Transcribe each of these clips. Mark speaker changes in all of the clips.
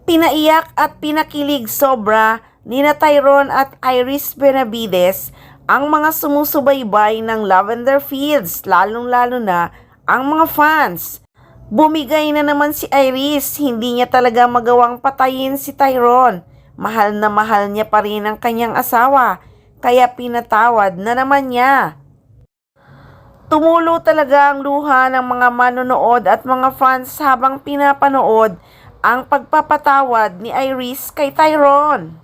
Speaker 1: Pinaiyak at pinakilig sobra nina Tyrone at Iris Benavides ang mga sumusubaybay ng Lavender Fields, lalong-lalo na ang mga fans. Bumigay na naman si Iris, hindi niya talaga magawang patayin si Tyrone. Mahal na mahal niya pa rin ang kanyang asawa, kaya pinatawad na naman niya. Tumulo talaga ang luha ng mga manonood at mga fans habang pinapanood ang pagpapatawad ni Iris kay Tyrone.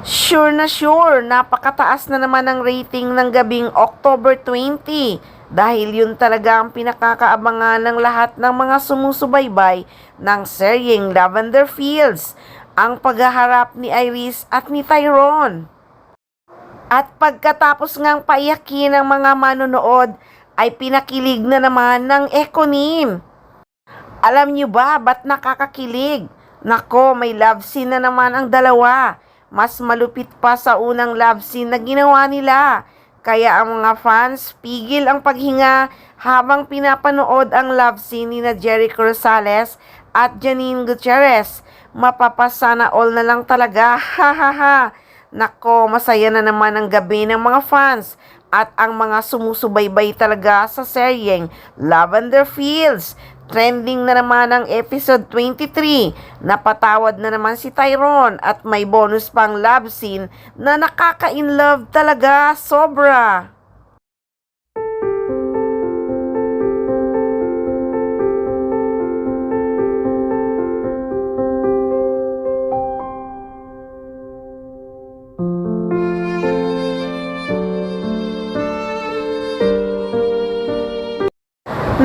Speaker 1: Sure na sure, napakataas na naman ang rating ng gabing October 20 dahil yun talaga ang pinakakaabangan ng lahat ng mga sumusubaybay ng seryeng Lavender Fields, ang paghaharap ni Iris at ni Tyrone. At pagkatapos ngang paiyakin ng mga manonood ay pinakilig na naman ng Econim. Alam niyo ba ba't nakakakilig? Nako, may love scene na naman ang dalawa. Mas malupit pa sa unang love scene na ginawa nila. Kaya ang mga fans pigil ang paghinga habang pinapanood ang love scene ni na Jericho Rosales at Janine Gutierrez. Mapapasana all na lang talaga. Ha ha ha. Nako, masaya na naman ang gabi ng mga fans at ang mga sumusubaybay talaga sa seryeng Lavender Fields. Trending na naman ang episode 23. Napatawad na naman si Tyrone at may bonus pang love scene na nakaka-inlove talaga sobra.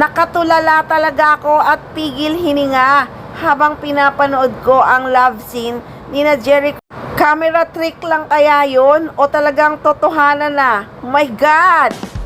Speaker 1: Nakatulala talaga ako at pigil hininga habang pinapanood ko ang love scene ni na Jericho. Camera trick lang kaya yun o talagang totohanan na? My God!